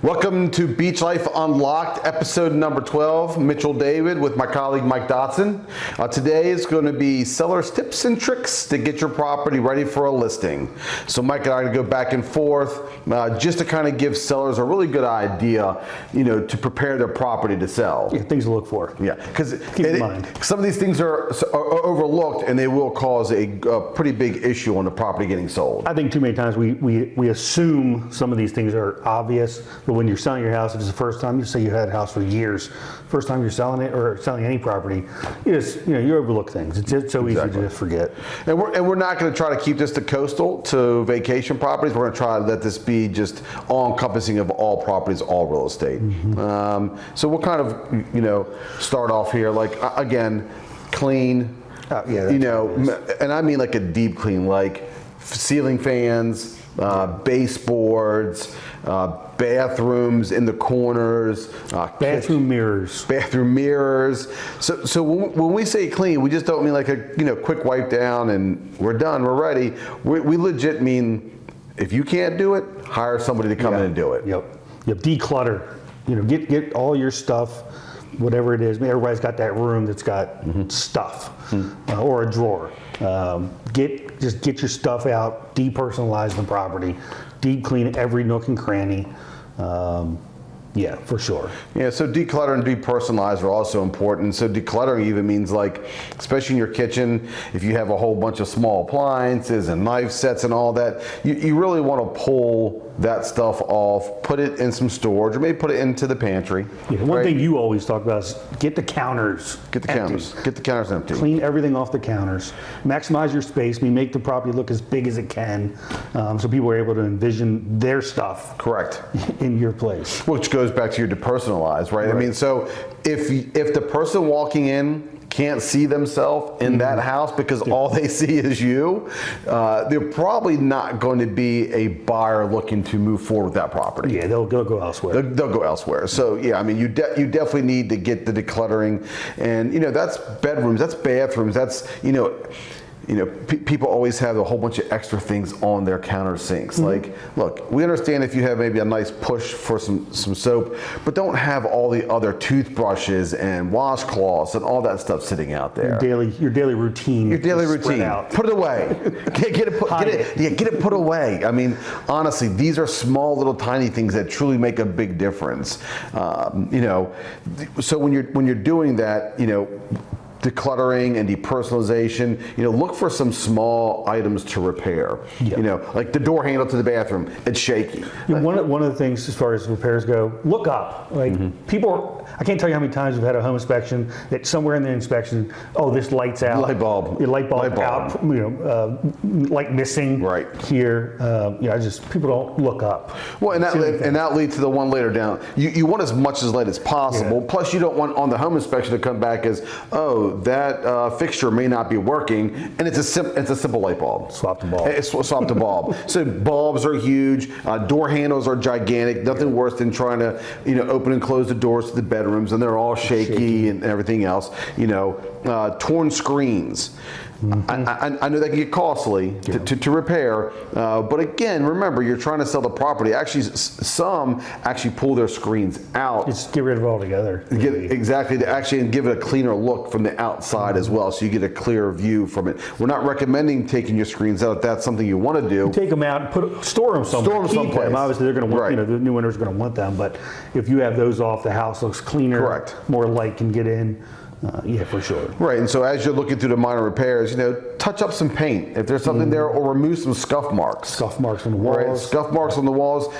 Welcome to Beach Life Unlocked, episode number 12. Mitchell David with my colleague Mike Dotson. Today is going to be seller's tips and tricks to get your property ready for a listing. So Mike and I are going to go back and forth just to kind of give sellers a really good idea, to prepare their property to sell. Yeah, things to look for. Yeah, because keep in mind, some of these things are overlooked and they will cause a pretty big issue on the property getting sold. I think too many times we assume some of these things are obvious. But when you're selling your house, if it's the first time, you say you had a house for years, first time you're selling it or selling any property, you overlook things. It's so easy to just forget. And we're not going to try to keep this to coastal, to vacation properties. We're going to try to let this be just all-encompassing of all properties, all real estate. Mm-hmm. So we'll kind of, start off here, like, again, clean, and I mean like a deep clean, like ceiling fans, baseboards, bathrooms in the corners, bathroom mirrors. So when we say clean, we just don't mean like a quick wipe down and we're done, we're ready. We legit mean if you can't do it, hire somebody to come in and do it. Yep. Declutter. Get all your stuff, whatever it is. Everybody's got that room that's got stuff or a drawer. Just get your stuff out, depersonalize the property, deep clean every nook and cranny. Yeah, for sure. Yeah, so declutter and depersonalize are also important. So decluttering even means, like, especially in your kitchen, if you have a whole bunch of small appliances and knife sets and all that, you really want to pull that stuff off, put it in some storage, or maybe put it into the pantry. Yeah, one thing you always talk about is get the counters empty. Get the counters empty. Clean everything off the counters. Maximize your space. Make the property look as big as it can, so people are able to envision their stuff. Correct. In your place. Which goes back to your depersonalize, right? I mean, so if the person walking in can't see themselves in that house because all they see is you, they're probably not going to be a buyer looking to move forward with that property. Yeah, they'll go elsewhere. They'll go elsewhere. So yeah, I mean, you definitely need to get the decluttering, and that's bedrooms, that's bathrooms, that's people always have a whole bunch of extra things on their counter sinks. Like, look, we understand if you have maybe a nice push for some soap, but don't have all the other toothbrushes and washcloths and all that stuff sitting out there. Your daily routine. Your daily routine. Put it away. Get it put away. I mean, honestly, these are small little tiny things that truly make a big difference. So when you're doing that, decluttering and depersonalization, look for some small items to repair. Yep. Like the door handle to the bathroom, it's shaky. One of the things as far as repairs go, look up. Like people, I can't tell you how many times we've had a home inspection that somewhere in the inspection, this light's out. Light bulb. Your light bulb out. Light missing. Right here. People don't look up. Well, and that leads to the one later down. You want as much as light as possible. Yeah. Plus, you don't want on the home inspection to come back as, that fixture may not be working, and it's a simple light bulb. Swap the bulb. Swap the bulb. So bulbs are huge. Door handles are gigantic. Nothing worse than trying to open and close the doors to the bedrooms, and they're all shaky and everything else. Torn screens. I know that can get costly to repair, but again, remember, you're trying to sell the property. Actually, some actually pull their screens out. Just get rid of it altogether. Exactly, and give it a cleaner look from the outside as well, so you get a clearer view from it. We're not recommending taking your screens out if that's something you want to do. You take them out and store them somewhere. Store them someplace. Obviously, they're going to want, the new owners are going to want them, but if you have those off, the house looks cleaner. Correct. More light can get in. Yeah, for sure. Right, and so as you're looking through the minor repairs, touch up some paint if there's something there, or remove some scuff marks. Scuff marks on the walls. Right, scuff marks on the walls.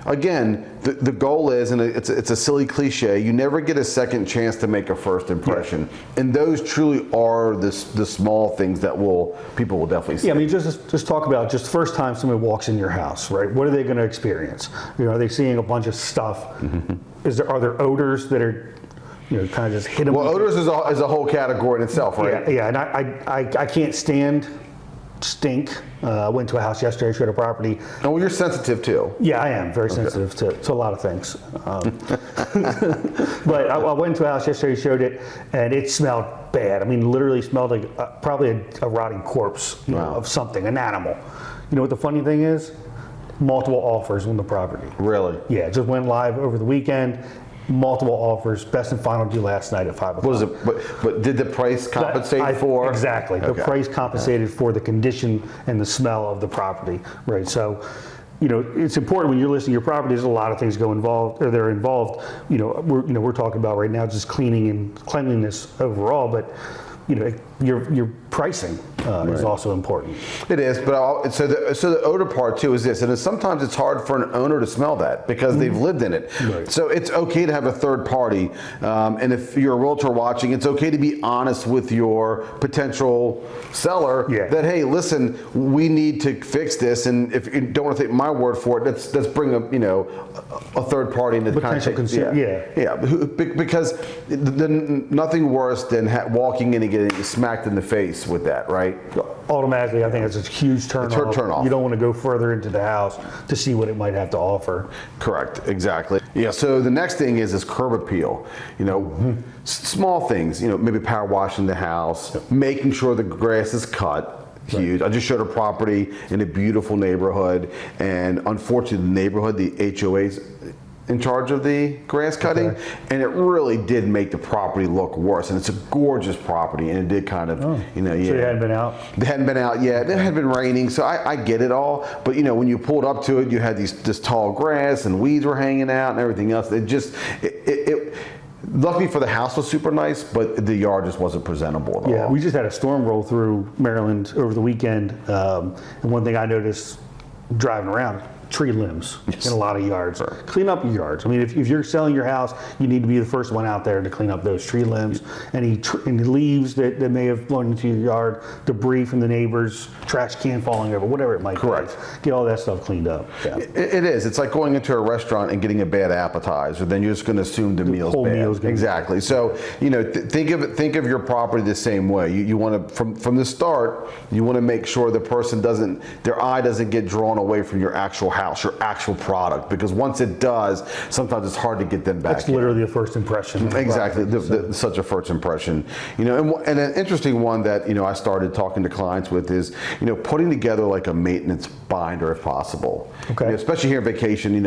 Again, the goal is, and it's a silly cliche, you never get a second chance to make a first impression, and those truly are the small things that people will definitely see. Yeah, I mean, just talk about just the first time somebody walks in your house, right? What are they going to experience? Are they seeing a bunch of stuff? Are there odors that are kind of just hit them? Well, odors is a whole category in itself, right? Yeah, and I can't stand stink. I went to a house yesterday, showed a property. Oh, well, you're sensitive too. Yeah, I am very sensitive to a lot of things. But I went to a house yesterday, showed it, and it smelled bad. I mean, literally smelled like probably a rotting corpse of something, an animal. You know what the funny thing is? multiple offers on the property. Really? Yeah, it just went live over the weekend. Multiple offers, best and final due last night at 5 o'clock. What was it? But did the price compensate for? Exactly. The price compensated for the condition and the smell of the property, right? So, it's important when you're listing your property. There's a lot of things they're involved. We're talking about right now just cleaning and cleanliness overall, but your pricing is also important. It is, but so the odor part too is this, and sometimes it's hard for an owner to smell that because they've lived in it. Right. So it's okay to have a third party, and if you're a realtor watching, it's okay to be honest with your potential seller that, hey, listen, we need to fix this, and if you don't want to take my word for it, let's bring a third party into the potential concern. Because nothing worse than walking in and getting smacked in the face with that, right? Automatically, I think it's a huge turn off. You don't want to go further into the house to see what it might have to offer. Correct, exactly. Yeah, so the next thing is this curb appeal. Small things, maybe power washing the house, making sure the grass is cut. Huge. I just showed a property in a beautiful neighborhood, and unfortunately the neighborhood, the HOA's in charge of the grass cutting, and it really did make the property look worse. And it's a gorgeous property, and it did kind of, So it hadn't been out? It hadn't been out yet. It had been raining, so I get it all. But when you pulled up to it, you had this tall grass, and weeds were hanging out, and everything else. Luckily for the house was super nice, but the yard just wasn't presentable at all. Yeah, we just had a storm roll through Maryland over the weekend, and one thing I noticed driving around, tree limbs in a lot of yards. Sure. Clean up your yards. I mean, if you're selling your house, you need to be the first one out there to clean up those tree limbs, any leaves that may have blown into your yard, debris from the neighbors, trash can falling over, whatever it might be. Correct. Get all that stuff cleaned up. Yeah. It is. It's like going into a restaurant and getting a bad appetizer. Then you're just going to assume the meal's whole bad. meal's gonna be exactly. So think of your property the same way. You want to from the start. You want to make sure the person their eye doesn't get drawn away from your actual house, your actual product, because once it does, sometimes it's hard to get them back. That's literally a first impression. Exactly, such a first impression. And an interesting one that I started talking to clients with is putting together like a maintenance binder if possible. Okay. Especially here in vacation,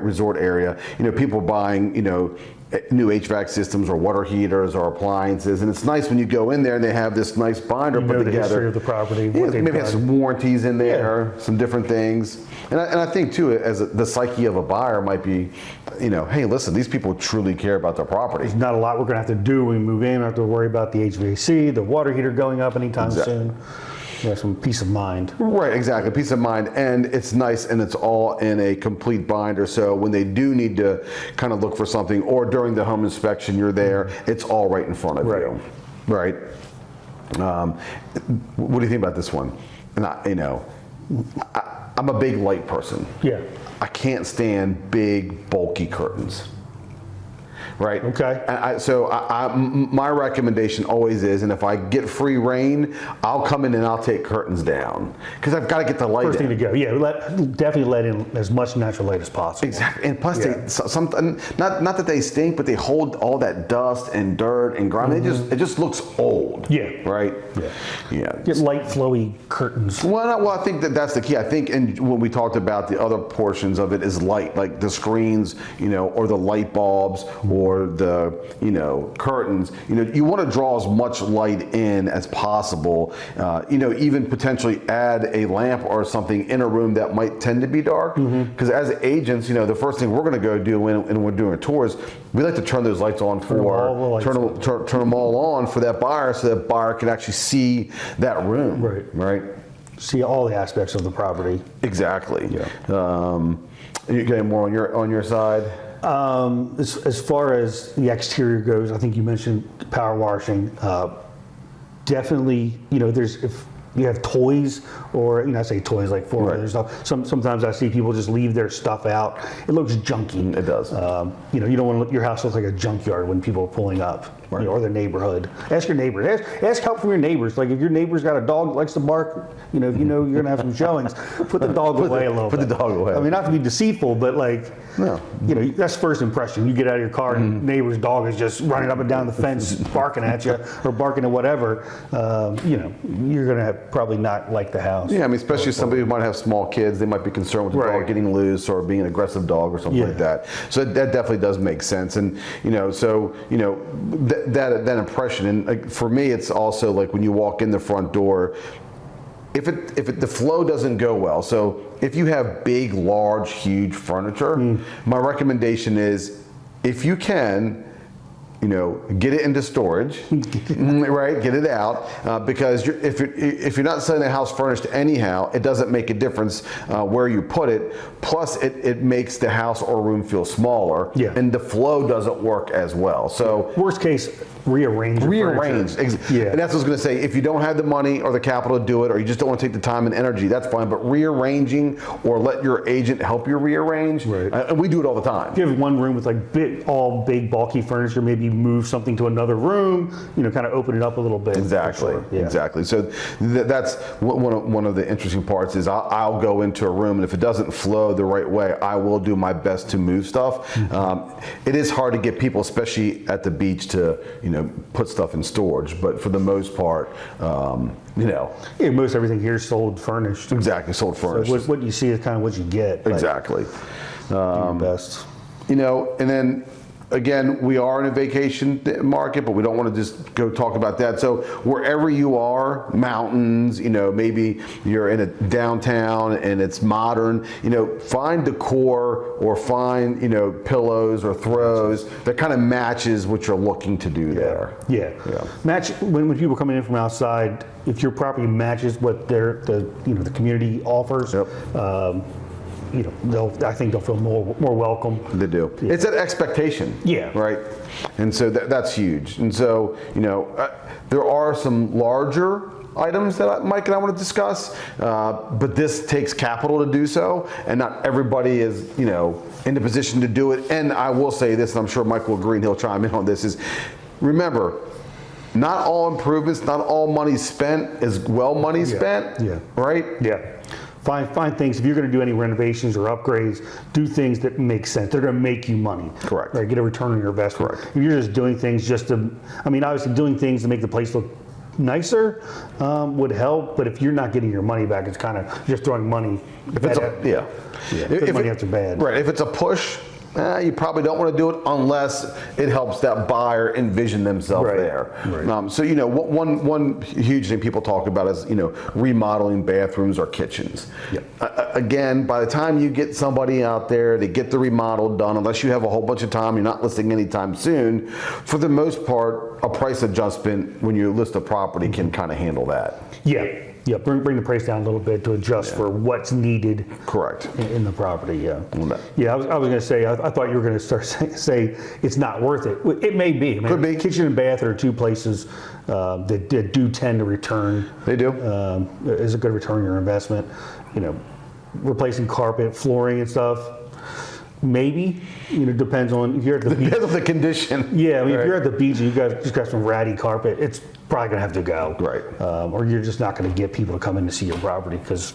resort area, people buying new HVAC systems or water heaters or appliances, and it's nice when you go in there and they have this nice binder put together. The history of the property. Maybe have some warranties in there, some different things. And I think too, the psyche of a buyer might be, hey, listen, these people truly care about their property. There's not a lot we're going to have to do when we move in. We don't have to worry about the HVAC, the water heater going up anytime soon. Some peace of mind. Right, exactly, peace of mind, and it's nice, and it's all in a complete binder. So when they do need to kind of look for something, or during the home inspection, you're there. It's all right in front of you. Right. What do you think about this one? And I'm a big light person. Yeah. I can't stand big, bulky curtains. Right. Okay. So my recommendation always is, and if I get free reign, I'll come in and I'll take curtains down because I've got to get the light. First thing to go. Yeah, definitely let in as much natural light as possible. Exactly. And plus, not that they stink, but they hold all that dust and dirt and grime. It just looks old. Yeah. Right. Yeah. Get light, flowy curtains. Well, I think that's the key. I think, and when we talked about the other portions of it, is light, like the screens, or the light bulbs, or the curtains. You want to draw as much light in as possible. Even potentially add a lamp or something in a room that might tend to be dark. Because as agents, the first thing we're going to go do when we're doing tours, we like to turn those lights on turn them all on for that buyer, so that buyer can actually see that room. Right. See all the aspects of the property. Exactly. Yeah. You getting more on your side? As far as the exterior goes, I think you mentioned power washing. Definitely, if you have toys, or I say toys like four-wheelers and stuff. Sometimes I see people just leave their stuff out. It looks junky. It does. You don't want to your house looks like a junkyard when people are pulling up, or the neighborhood. Ask your neighbors. Ask help from your neighbors. Like if your neighbor's got a dog that likes to bark, if you're gonna have some showings, put the dog away a little bit. Put the dog away. I mean, not to be deceitful, but like. No. You know, that's first impression. You get out of your car and neighbor's dog is just running up and down the fence, barking at you or barking at whatever. You know, you're going to probably not like the house. Yeah, I mean, especially somebody who might have small kids, they might be concerned with the Right. dog getting loose or being an aggressive dog or something like that. So that definitely does make sense. And, you know, so, you know, that impression, and like, for me, it's also like when you walk in the front door, if the flow doesn't go well, so if you have big, large, huge furniture, my recommendation is, if you can, you know, get it into storage, right? Get it out, because if you're not selling a house furnished anyhow, it doesn't make a difference where you put it. Plus, it makes the house or room feel smaller, and the flow doesn't work as well. So worst case, rearrange. Yeah. And that's what I was going to say. If you don't have the money or the capital to do it, or you just don't want to take the time and energy, that's fine. But rearranging, or let your agent help you rearrange. Right. And we do it all the time. If you have one room with like all big bulky furniture, maybe move something to another room, you know, kind of open it up a little bit. Exactly. Sure. Yeah. Exactly. So that's one of the interesting parts is I'll go into a room, and if it doesn't flow the right way, I will do my best to move stuff. It is hard to get people, especially at the beach, to, you know, put stuff in storage, but for the most part, you know. Yeah, most everything here is sold furnished. Exactly, sold furnished. So what you see is kind of what you get. Exactly. Do your best. You know, and then again, we are in a vacation market, but we don't want to just go talk about that. So wherever you are, mountains, you know, maybe you're in a downtown and it's modern, you know, find decor or find, you know, pillows or throws that kind of matches what you're looking to do there. Yeah. Match when people coming in from outside, if your property matches what the community offers. You know, I think they'll feel more welcome. They do. Yeah. It's an expectation. Yeah. Right. And so that's huge. And so, you know, there are some larger items that Mike and I want to discuss, but this takes capital to do so, and not everybody is, you know, in the position to do it. And I will say this, and I'm sure Mike will agree and he'll chime in on this, is remember, not all improvements, not all money spent is well money spent. Yeah. Right? Yeah. Find things, if you're going to do any renovations or upgrades, do things that make sense. They're going to make you money. Correct. Right, get a return on your investment. Correct. If you're just doing things just to, I mean, obviously doing things to make the place look nicer would help, but if you're not getting your money back, it's kind of just throwing money. Money after bad. Right. If it's a push, you probably don't want to do it unless it helps that buyer envision themselves there. Right. So, you know, one huge thing people talk about is, you know, remodeling bathrooms or kitchens. Again, by the time you get somebody out there to get the remodel done, unless you have a whole bunch of time, you're not listing anytime soon, for the most part, a price adjustment when you list a property can kind of handle that. Yeah, bring the price down a little bit to adjust for what's needed. Correct. In the property, yeah. Okay. Yeah, I was going to say, I thought you were going to say it's not worth it. It may be. I mean, could be. Kitchen and bath are two places that do tend to return. They do. Is a good return on your investment. You know, replacing carpet, flooring and stuff. Maybe, you know, depends on if you're at the beach. Depends on the condition. Yeah, I mean, if you're at the beach and you just got some ratty carpet, it's probably gonna have to go. Right. Or you're just not gonna get people to come in to see your property because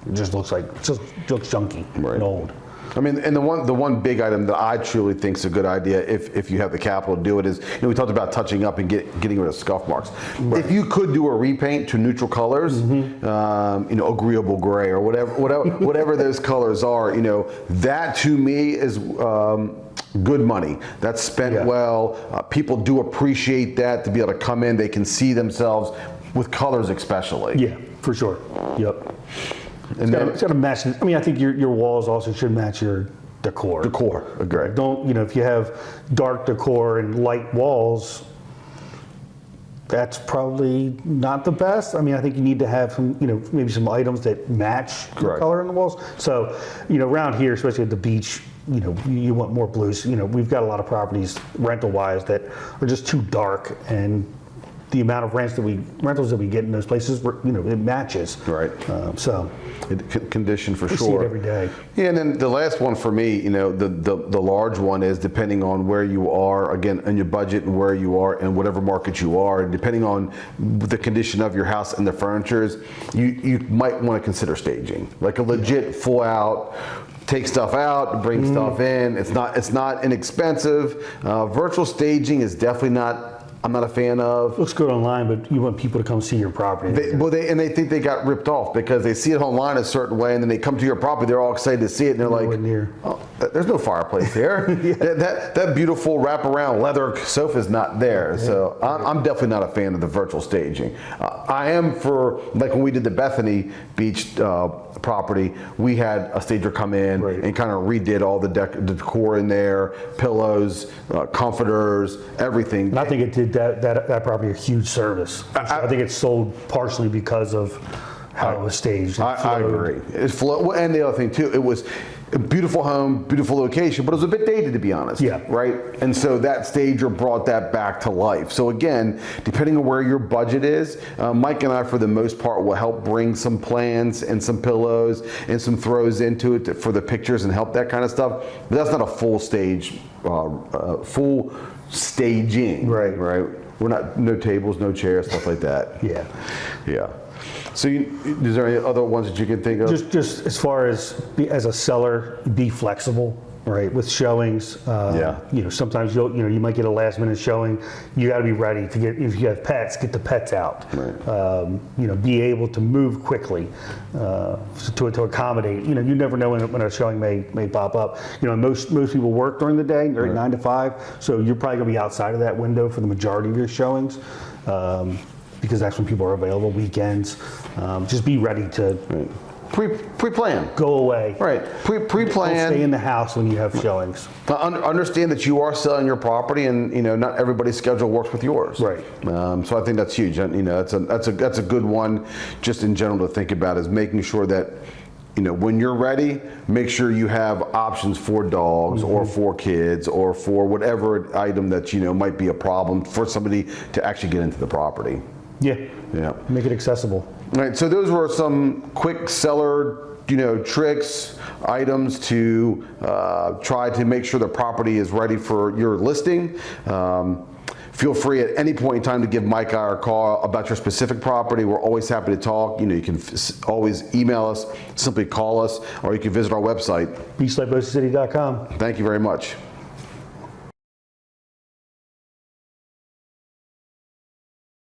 it just looks junky and old. I mean, and the one big item that I truly think is a good idea, if you have the capital to do it, is, you know, we talked about touching up and getting rid of scuff marks. Right. If you could do a repaint to neutral colors, you know, agreeable gray or whatever those colors are, you know, that to me is good money. That's spent well. People do appreciate that, to be able to come in, they can see themselves with colors especially. Yeah, for sure. Yep. And It's got to match. I mean, I think your walls also should match your decor. Agree. Don't, you know, if you have dark decor and light walls, that's probably not the best. I mean, I think you need to have some, you know, maybe some items that match the color on the walls. So, you know, around here, especially at the beach, you know, you want more blues. You know, we've got a lot of properties rental-wise that are just too dark, and the amount of rentals that we get in those places, you know, it matches. Right. So condition for we sure. see it every day. Yeah, and then the last one for me, you know, the large one is depending on where you are, again, in your budget and where you are and whatever market you are, and depending on the condition of your house and the furniture, you might want to consider staging, like a legit full out take stuff out, bring stuff in. It's not inexpensive. Virtual staging is definitely not. I'm not a fan of. Looks good online, but you want people to come see your property. They think they got ripped off because they see it online a certain way, and then they come to your property. They're all excited to see it, and they're like, "Oh, there's no fireplace here. Yeah. That beautiful wraparound leather sofa is not there." Yeah. So I'm definitely not a fan of the virtual staging. I am for, like when we did the Bethany Beach property, we had a stager come in and kind of redid all the decor in there, pillows, comforters, everything. And I think it did that property a huge service. I think it sold partially because of how it was staged. I agree. It flowed, and the other thing too, it was a beautiful home, beautiful location, but it was a bit dated, to be honest. Yeah. Right? And so that stager brought that back to life. So again, depending on where your budget is, Mike and I, for the most part, will help bring some plans and some pillows and some throws into it for the pictures and help that kind of stuff. But that's not a full stage, full staging. Right. Right? We're not, no tables, no chairs, stuff like that. Yeah. Yeah. So is there any other ones that you can think of? Just as far as a seller, be flexible, right? With showings, sometimes you might get a last minute showing. You got to be ready to get, if you have pets, get the pets out. Right. Be able to move quickly to accommodate. You never know when a showing may pop up. Most people work during the day, 9 to 5, so you're probably going to be outside of that window for the majority of your showings. Because that's when people are available, weekends. Just be ready to pre-plan. Go away. Right. Pre-plan. Don't stay in the house when you have showings. Understand that you are selling your property, and not everybody's schedule works with yours. Right. So I think that's huge. That's a good one, just in general, to think about, is making sure that when you're ready, make sure you have options for dogs or for kids or for whatever item that might be a problem for somebody to actually get into the property. Yeah. Yeah. Make it accessible. All right. So those were some quick seller, tricks, items to try to make sure the property is ready for your listing. Feel free at any point in time to give Mike or I a call about your specific property. We're always happy to talk. You can always email us, simply call us, or you can visit our website, BeachLifeOceanCity.com. Thank you very much.